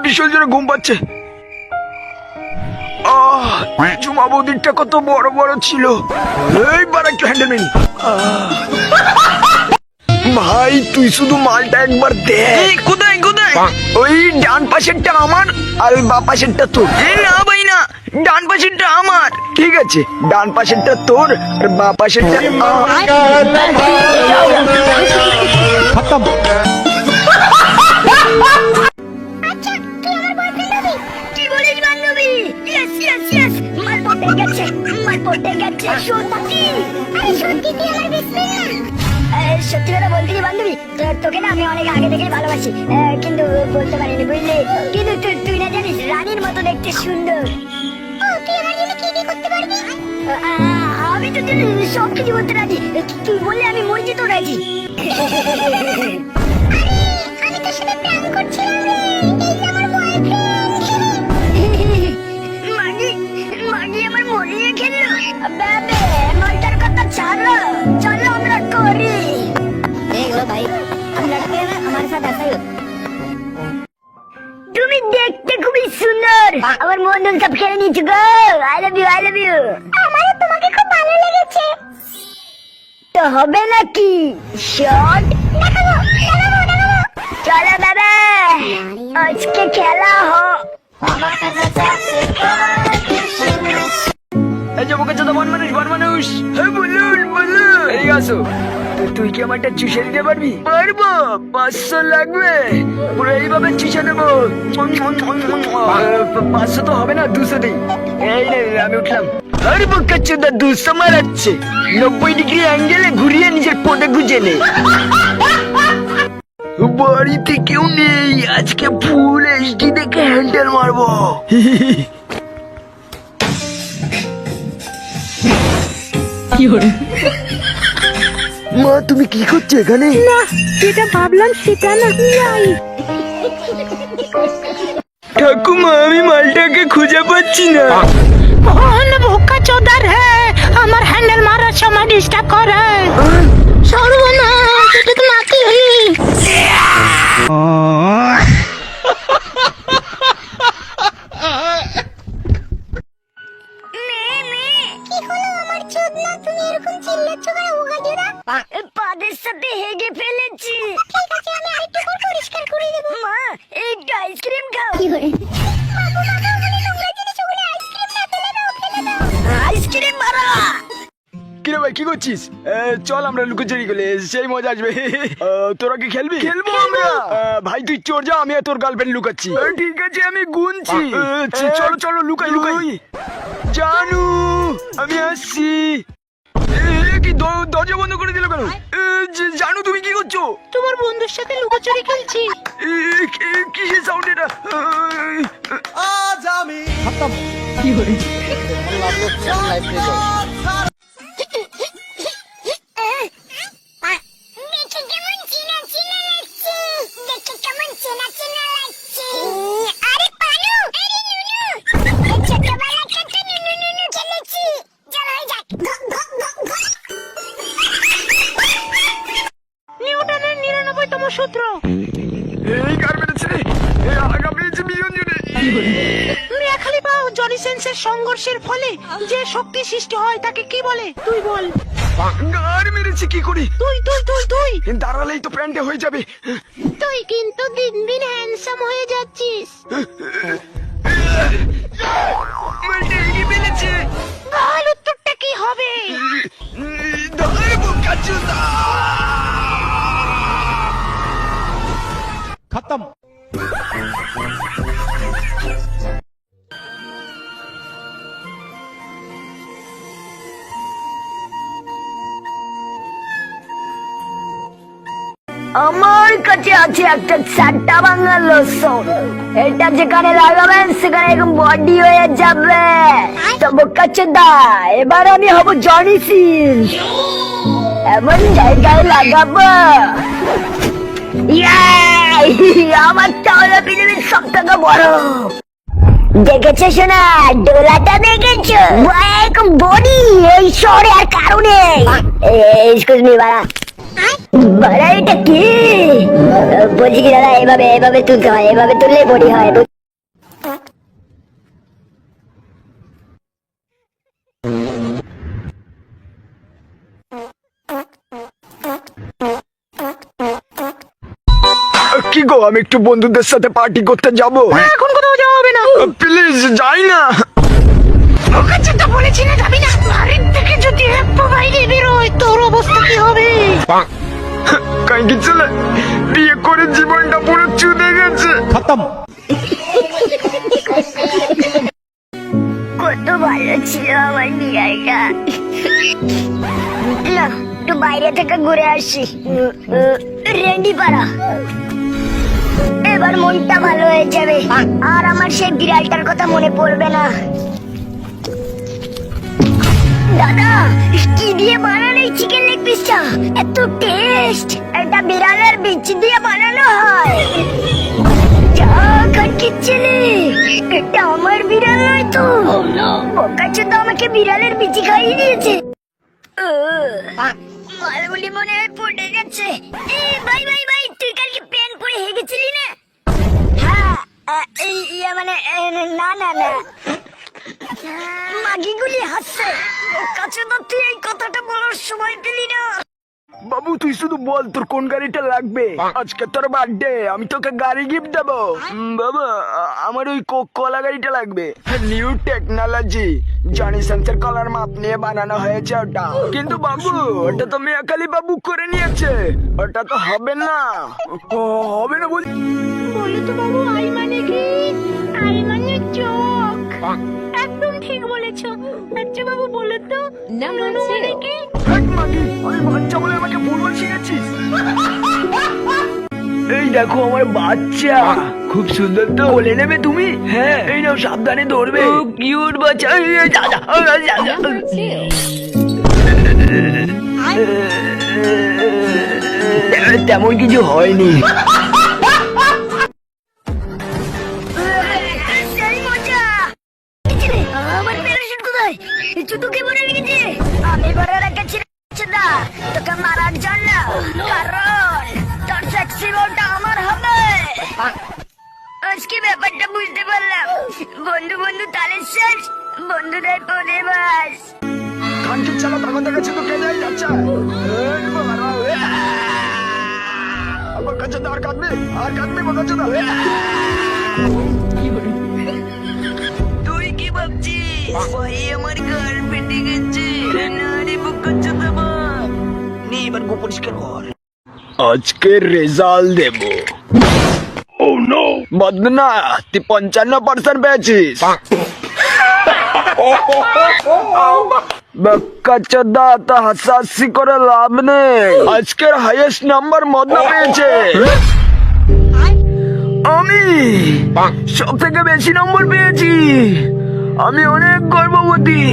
বিশাল জোরে ঘুম পাচ্ছে। ঝুমা বৌদিরটা কত বড় বড় ছিল। এইবার একটু হ্যান্ডেল মেনি। ভাই তুই শুধু মালটা একবার দেখ। কোথায় কোথায়? ওই ডান পাশেরটা আমার আর ওই বা পাশেরটা তোর। না ভাই না, ডান পাশেরটা আমার। ঠিক আছে, ডান পাশেরটা তোর আর বা পাশেরটা আমার। খতম। আচ্ছা তুই আমার বয়ফ্রেন্ড হবি? কি বলিস বান্ধবী? ইয়েস ইয়েস ইয়েস, মাল পড়ে গেছে, মাল পড়ে গেছে। সত্যি? আরে সত্যি তুই আমার বেস্ট ফ্রেন্ড না? সত্যি কথা বলতে কি বান্ধবী, তোকে না আমি অনেক আগে থেকেই ভালোবাসি, কিন্তু বলতে পারিনি বুঝলি। কিন্তু তুই না জানিস রানীর মতো দেখতে সুন্দর। তুই আমার জন্য কি কি করতে পারবি? আমি তো সব কিছু করতে রাজি, তুই বললে আমি মসজিদ তো রাজি। আমি তোর সাথে প্রেম করছিলাম রে, এই যে আমার বয়ফ্রেন্ড। মাগি আমার মরিয়ে খেললো। বেবে মনটার কথা ছাড়ো, চলো আমরা করি। দেখো ভাই, আমরা আমার সাথে আসো। তুমি দেখতে খুবই সুন্দর, আমার মন সব খেলে নিচ্ছ গো। I love you, I love you. আমারও তোমাকে খুব ভালো লেগেছে। তো হবে নাকি শট? দেখাবো দেখাবো দেখাবো। চলো বাবা, আজকে খেলা হো। এই যে বোকা চোদা বন মানুষ। হ্যাঁ বলুন বলুন। এই আসো। তুই কি আমারটা চুষে দিতে পারবি? পারবো। 500 লাগবে, পুরো এইভাবে চুষে নেবো। 500 তো হবে না, 200 দিই। এই নে আমি উঠলাম। আরে বোকা চোদা 200 মারাচ্ছে। 90 ডিগ্রি অ্যাঙ্গেলে ঘুরিয়ে নিজের পদে গুজে নে। বাড়িতে কেউ নেই, আজকে ফুল এইচডি দেখে হ্যান্ডেল মারবো। মা তুমি কি করছো এখানে? না যেটা ভাবলাম সেটা না। নাই ঠাকুমা আমি মালটাকে খুঁজে পাচ্ছি না। বোকা চোদার হ্যাঁ, আমার হ্যান্ডেল মারার সময় ডিস্টার্ব করে। সর্বনাশ, এটা তো নাতি হলি। পাদের সাথে হেগে ফেলেছি। ঠিক আছে আমি আরেকটু পর পরিষ্কার করে দেব। মা একটু আইসক্রিম খাও। কি করে? আইসক্রিম মারা। কিরে ভাই কি করছিস? চল আমরা লুকোচুরি করলে সেই মজা আসবে। তোরা কি খেলবি? খেলবো আমরা। ভাই তুই চোর যা, আমি আর তোর গার্লফ্রেন্ড লুকাচ্ছি। ঠিক আছে আমি গুনছি। চলো চলো লুকাই লুকাই। জানু আমি আসছি। কি দরজা বন্ধ করে দিল কেন? জানু তুমি কি করছো? তোমার বন্ধুর সাথে লুকোচুরি খেলছি। কিসের সাউন্ড এটা? আজ আমি খতম। কি করে? নিউটনের 99তম সূত্র। এই গার্মেন্টস রে, এই আগা পেয়েছে মিলিয়ন জনে। মিয়া খলিফা ও জনি সেন্সের সংঘর্ষের ফলে যে শক্তি সৃষ্টি হয় তাকে কি বলে? তুই বল। গার মেরেছে কি করে? তুই তুই তুই তুই দাঁড়ালেই তো প্যান্টে হয়ে যাবে। তুই কিন্তু দিন দিন হ্যান্ডসাম হয়ে যাচ্ছিস। মালটা এগিয়ে ফেলেছে। বল উত্তরটা কি হবে? ধরে বোকা চোদা। খতম। আমার কাছে আছে একটা চারটা ভাঙা লোশন। এটা যেখানে লাগাবেন সেখানে একদম বডি হয়ে যাবে। তো বোকা চোদা এবার আমি হব জনি সিন্স। এমন জায়গায় লাগাবো আমার চাওলা পৃথিবীর সব থেকে বড়। দেখেছো শোনা, ডোলাটা দেখেছো? বডি এই শহরে আর কারণে। এক্সকিউজ মি বাড়া, বাড়া এটা কি? বলছি কি দাদা, এভাবে এভাবে তুলতে হয়, এভাবে তুললে বডি হয়। কি গো, আমি একটু বন্ধুদের সাথে পার্টি করতে যাব। এখন কোথাও যাওয়া হবে না। প্লিজ যাই না। ওকে যেটা বলেছি না, যাবি না। বাড়ির থেকে যদি একটু বাইরে বেরোয় তোর অবস্থা কি হবে? কাইকি ছেলে, বিয়ে করে জীবনটা পুরো চুদে গেছে। কত ভালো ছিল আমার বিড়ালটা। না, একটু বাইরে থেকে ঘুরে আসি। রেন্ডি পাড়া, এবার মনটা ভালো হয়ে যাবে আর আমার সেই বিড়ালটার কথা মনে পড়বে না। দাদা, কি দিয়ে বানানো এই চিকেন লেগ পিসটা? এত টেস্ট! এটা বিড়ালের বিচ দিয়ে বানানো হয়। যা কাটকির ছেলে, এটা আমার বিড়াল নয় তো। বোকাচোদা আমাকে বিড়ালের বিচি খাইয়ে দিয়েছে। মালগুলি মনে হয় পড়ে গেছে। ভাই ভাই ভাই, তুই কালকে প্যান্ট পরে হেগেছিলি না? হ্যাঁ, মানে না না না, মাগিগুলি হাসছে। বোকাচোদা, তুই এই কথাটা বলার সময় পেলি না। বাবু তুই শুধু বল তোর কোন গাড়িটা লাগবে। আজকে তোর বার্থডে, আমি তোকে গাড়ি গিফট দেবো। বাবা, আমার ওই কলা গাড়িটা লাগবে। নিউ টেকনোলজি, জনি সেন্সের কলার মাপ নিয়ে বানানো হয়েছে ওটা। কিন্তু বাবু, ওটা তো মেয়াকালি বাবু করে নিয়েছে, ওটা তো হবে না। হবে না বল। বলো তো বাবু, আই মানে কি? আই মানে চোখ। একদম ঠিক বলেছো। আচ্ছা বাবু, বলো তো নানু মানে কি? হেক মাগি, আমি বাচ্চা বলে আমাকে ভুলভাল শিখেছিস। এই দেখো আমার বাচ্চা, খুব সুন্দর তো। বলে নেবে তুমি? হ্যাঁ, এই নাও, সাবধানে ধরবে। কিউট বাচ্চা। তেমন কিছু হয়নি। সেই মজা। আমার প্যারাশুট কোথায়? চুটুকে পড়ে লেগেছে। আমি পরে রেখেছি না তোকে মারার জন্য, কারণ তোর সেক্সি বউটা আমার হবে। আজকে ব্যাপারটা বুঝতে পারলাম। বন্ধু বন্ধু তালের শেষ, বন্ধুদের পরে বাস। কানকে চালা, তখন দেখাচ্ছে তো কে যাই যাচ্ছে। আমার কাছে তো আর কাঁদবে, আর কাঁদবে আমার কাছে। তুই কি ভাবছিস ভাই, আমার ঘর পেটে গেছে? না রে বুকাচ্ছে তো বাপ, নে এবার গো পরিষ্কার কর। আজকে রেজাল্ট দেব। ও নো, বদনা, তুই 55% পেয়েছিস। বাক্কাচোদা, তা হাসাহাসি করে লাভ নেই। আজকের হাইয়েস্ট নাম্বার মদনা পেয়েছে। আমি সব থেকে বেশি নম্বর পেয়েছি। আমি অনেক গর্ববতী।